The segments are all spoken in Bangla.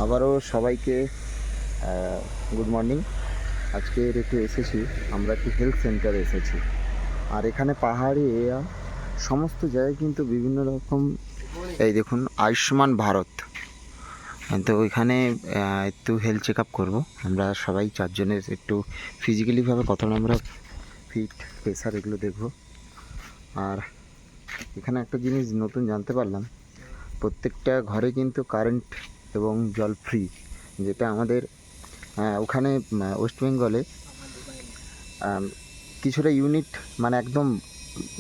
আবারও সবাইকে গুড মর্নিং। আজকের একটু এসেছি, আমরা একটু হেলথ সেন্টারে এসেছি। আর এখানে পাহাড়ি এরিয়া, সমস্ত জায়গায় কিন্তু বিভিন্ন রকম, এই দেখুন আয়ুষ্মান ভারত। তো ওইখানে একটু হেলথ চেক আপ করবো আমরা সবাই চারজনের, একটু ফিজিক্যালিভাবে কতটা আমরা ফিট, প্রেশার এগুলো দেখবো। আর এখানে একটা জিনিস নতুন জানতে পারলাম, প্রত্যেকটা ঘরে কিন্তু কারেন্ট এবং জল ফ্রি, যেটা আমাদের ওখানে ওয়েস্ট বেঙ্গলে কিছুটা ইউনিট মানে একদম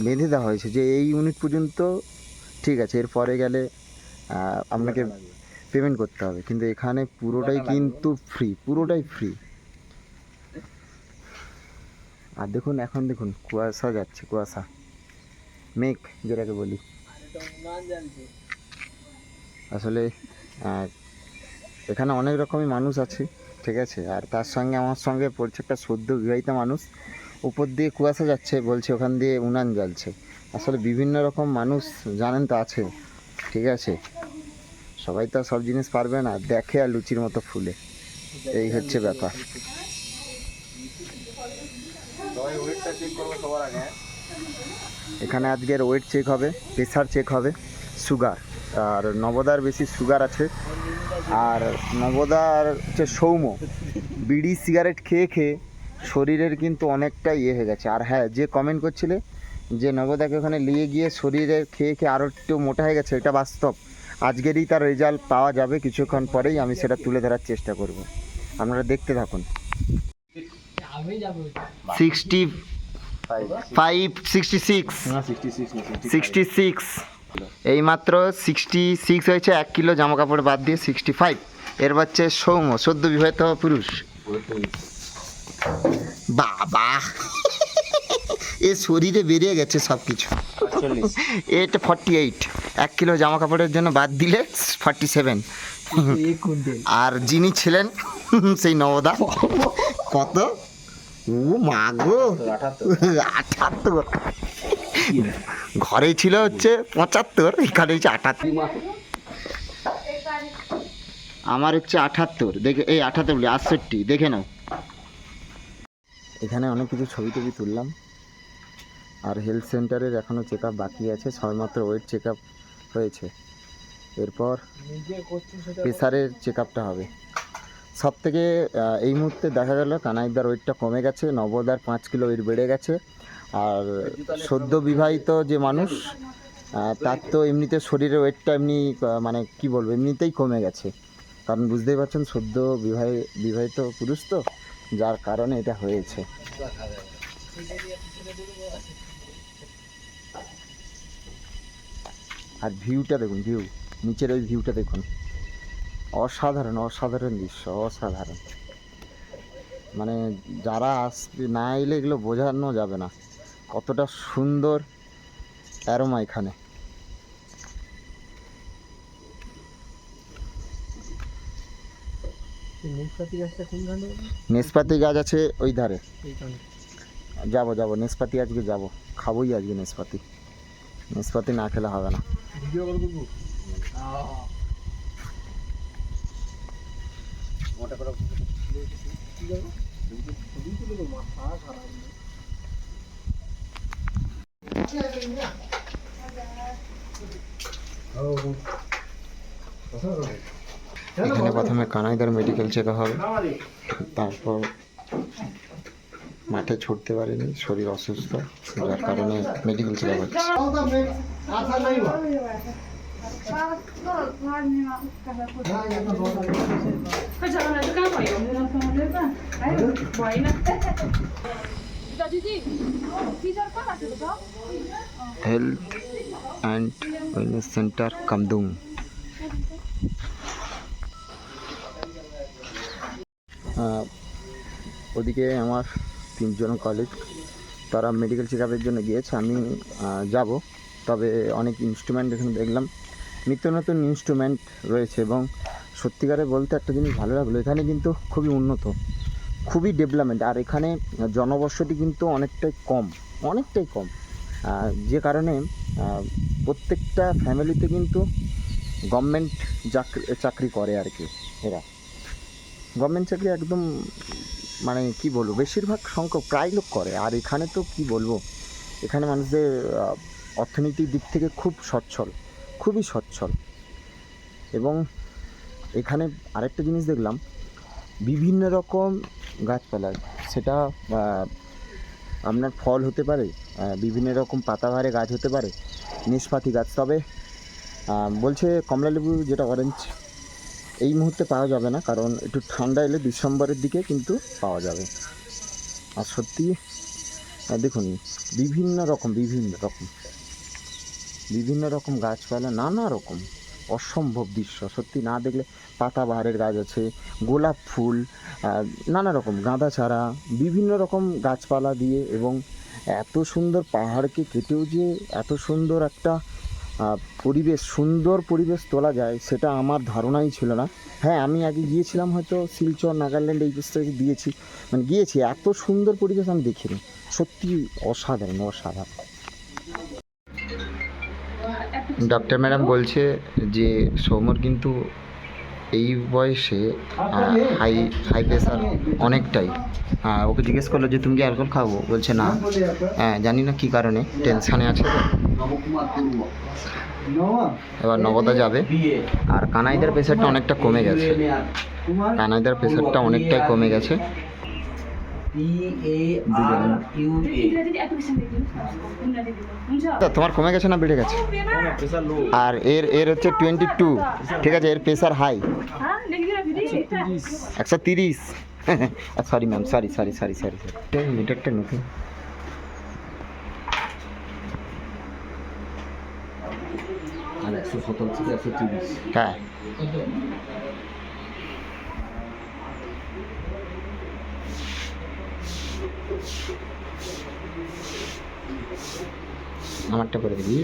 বেঁধে দেওয়া হয়েছে যে এই ইউনিট পর্যন্ত ঠিক আছে, এরপরে গেলে আপনাকে পেমেন্ট করতে হবে, কিন্তু এখানে পুরোটাই কিন্তু ফ্রি, পুরোটাই ফ্রি। আর দেখুন এখন দেখুন কুয়াশা যাচ্ছে, কুয়াশা মেঘ যেটাকে বলি। আসলে এখানে অনেক রকমই মানুষ আছে, ঠিক আছে। আর তার সঙ্গে আমার সঙ্গে পড়ছে একটা সদ্য বিবাহিত মানুষ, উপর দিয়ে কুয়াশা যাচ্ছে, বলছে ওখান দিয়ে উনান জ্বালছে। আসলে বিভিন্ন রকম মানুষ জানেন তো আছে, ঠিক আছে। সবাই তো সব জিনিস পারবে না, দেখে আর লুচির মতো ফুলে, এই হচ্ছে ব্যাপার। এখানে আজকের ওয়েট চেক হবে, প্রেশার চেক হবে, সুগার। আর নবদার বেশি সুগার আছে, আর নবদার হচ্ছে সৌম্য, বিড়ি সিগারেট খেয়ে খেয়ে শরীরের কিন্তু অনেকটা ইয়ে হয়ে গেছে। আর হ্যাঁ, যে কমেন্ট করছিলে যে নবদাকে ওখানে নিয়ে গিয়ে শরীরের খেয়ে খেয়ে আরও একটু মোটা হয়ে গেছে, এটা বাস্তব। আজকেরই তার রেজাল্ট পাওয়া যাবে, কিছুক্ষণ পরেই আমি সেটা তুলে ধরার চেষ্টা করব, আপনারা দেখতে থাকুন। 66 এইমাত্র 66 হয়েছে, 1 কিলো জামা কাপড় বাদ দিয়ে 65। এর বাচ্চা সৌম্য, সদ্য বিবাহিত পুরুষ। বাবা এ শরীরে বেরিয়ে গেছে সব কিছু। এটা 48, 1 কিলো জামা কাপড়ের জন্য বাদ দিলে 47। আর যিনি ছিলেন সেই নবদা, কত ও মাগো 78, ঘরে ছিল হচ্ছে 75, এখানে হচ্ছে 78, আমার হচ্ছে 78, দেখে এই 78 বলি 68, দেখে নাও। এখানে অনেক কিছু ছবি টবি তুললাম। আর হেলথ সেন্টারের এখনও চেক আপ বাকি আছে, সবেমাত্র ওয়েট চেক আপ হয়েছে, এরপর প্রেসারের চেক আপটা হবে। সব থেকে এই মুহূর্তে দেখা গেল কানাইদার ওয়েটটা কমে গেছে, নবদার 5 কিলো ওয়েট বেড়ে গেছে। আর সদ্য বিবাহিত যে মানুষ, তার তো এমনিতে শরীরের ওয়েটটা এমনি মানে কি বলবো, এমনিতেই কমে গেছে, কারণ বুঝতেই পারছেন সদ্য বিবাহিত পুরুষ তো, যার কারণে এটা হয়েছে। আর ভিউটা দেখুন, ভিউ নিচের ওই ভিউটা দেখুন, অসাধারণ অসাধারণ দৃশ্য, অসাধারণ। মানে যারা আসবে, না এলে এগুলো বোঝানো যাবে না কতটা সুন্দর অ্যারোমা এখানে। নেসপাতি গাছ আছে ওই ধারে, যাবো যাবো নেসপাতি, আজকে যাবো, খাবোই আজকে নেসপাতি, নেসপাতি না খেলে হবে না। এখানে প্রথমে কানাইদার মেডিকেল চেক আপ হবে, তারপর মাঠে ছুটতে পারিনি, শরীর অসুস্থ, যার কারণে মেডিকেল চেক আপ হচ্ছে। Health and wellness centre Kamdung. ওদিকে আমার 3 জন কলিগ, তারা মেডিকেল চেক আপের জন্য গিয়েছে, আমি যাব। তবে অনেক ইনস্ট্রুমেন্ট এখানে দেখলাম, নিত্য নতুন ইনস্ট্রুমেন্ট রয়েছে, এবং সত্যিকারে বলতে একটা জিনিস ভালো লাগলো, এখানে কিন্তু খুবই উন্নত, খুবই ডেভেলপমেন্ট। আর এখানে জনবসতি কিন্তু অনেকটাই কম, অনেকটাই কম, যে কারণে প্রত্যেকটা ফ্যামিলিতে কিন্তু গভর্নমেন্ট চাকরি করে আর কি। এরা গভর্নমেন্ট চাকরি একদম মানে কি বলবো, বেশিরভাগ সংখ্যক প্রায় লোক করে। আর এখানে তো কি বলবো, এখানে মানুষদের অর্থনৈতিক দিক থেকে খুব সচ্ছল, খুবই সচ্ছল। এবং এখানে আরেকটা জিনিস দেখলাম, বিভিন্ন রকম গাছপালা, সেটা আপনার ফল হতে পারে, বিভিন্ন রকম পাতাবাহারে গাছ হতে পারে, নিষ্পাতি গাছ। তবে বলছে কমলালেবু যেটা অরেঞ্জ এই মুহূর্তে পাওয়া যাবে না, কারণ একটু ঠান্ডা এলে ডিসেম্বরের দিকে কিন্তু পাওয়া যাবে। আর সত্যি দেখুন, বিভিন্ন রকম গাছপালা, নানা রকম অসম্ভব দৃশ্য। সত্যি না দেখলে, পাতাবাহারের গাছ আছে, গোলাপ ফুল, নানা রকম গাঁদা চারা, বিভিন্ন রকম গাছপালা দিয়ে, এবং এত সুন্দর পাহাড়কে কেটেও যে এত সুন্দর একটা সুন্দর পরিবেশ তোলা যায়, সেটা আমার ধারণাই ছিল না। হ্যাঁ, আমি আগে গিয়েছিলাম হয়তো শিলচর, নাগাল্যান্ড, এই প্রদেশে গিয়েছি, এত সুন্দর পরিবেশ আমি দেখিনি। সত্যি অসাধারণ। ডক্টর ম্যাডাম বলছে যে সৌম্যর কিন্তু এই বয়সে হাই প্রেশার অনেকটাই। ওকে জিজ্ঞেস করলো যে তুমি কি অ্যালকোহল খাবো, বলছে না। জানি না কী কারণে, টেনশানে আছে তো। এবার নবদা যাবে। আর কানাইদার প্রেশারটা অনেকটা কমে গেছে, তোমার কমে গেছে না বেড়ে গেছে? আর এর হচ্ছে 22, ঠিক আছে। এর pressure high 130। Sorry ma'am, sorry. মিটারটা নতুন। আর 117 থেকে 130। হ্যাঁ, আমারটা করে দিবি।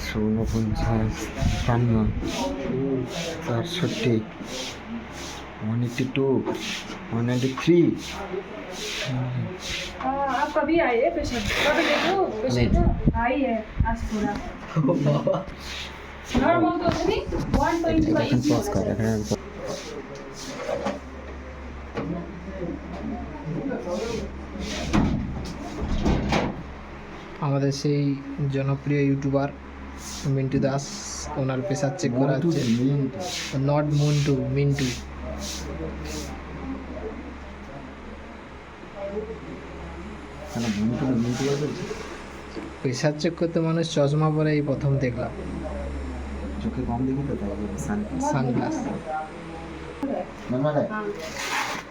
49, 53, 64, 182, 193। आपका भी आई है पेशेंट? कब देखो पेशेंट आई है आज पूरा नॉर्मल तो नहीं 125 আমাদের সেই জনপ্রিয় ইউটিউবার মিন্টু দাস, ওনার প্রেশার চেক করা হচ্ছে। Not Montu, Mintu. Pressure check করতে মানুষ চশমা পরে এই প্রথম দেখলাম। চোখে কম দেখি তো, সানগ্লাস।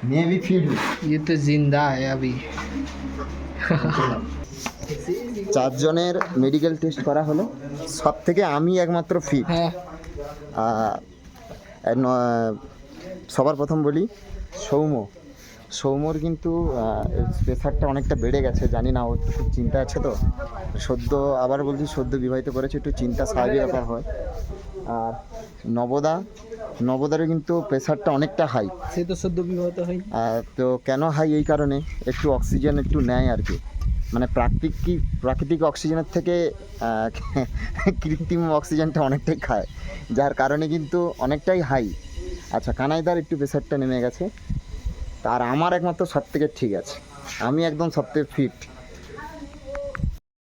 मैं भी फिट हूँ। ये तो जिंदा है अभी। 4 জনের মেডিকেল টেস্ট করা হলো, সব থেকে আমি একমাত্র ফিট। হ্যাঁ, সবার প্রথম বলি সৌম্যর কিন্তু প্রেশারটা অনেকটা বেড়ে গেছে। জানি না, ওর খুব চিন্তা আছে তো, সদ্য বিবাহিত করেছে, একটু চিন্তা স্বাভাবিক ব্যাপার হয়। আর নবদারও কিন্তু প্রেশারটা অনেকটা হাই। সে তো সদ্য বিবাহিত হয়। তো কেন হাই, এই কারণে একটু অক্সিজেন একটু নেয় আর কি, মানে প্রাকৃতিক অক্সিজেনের থেকে কৃত্রিম অক্সিজেনটা অনেকটাই খায়, যার কারণে কিন্তু অনেকটাই হাই। আচ্ছা, কানাইদার একটু প্রেশারটা নেমে গেছে, আর আমার একমাত্র সব থেকে ঠিক আছে, আমি একদম সব থেকে ফিট।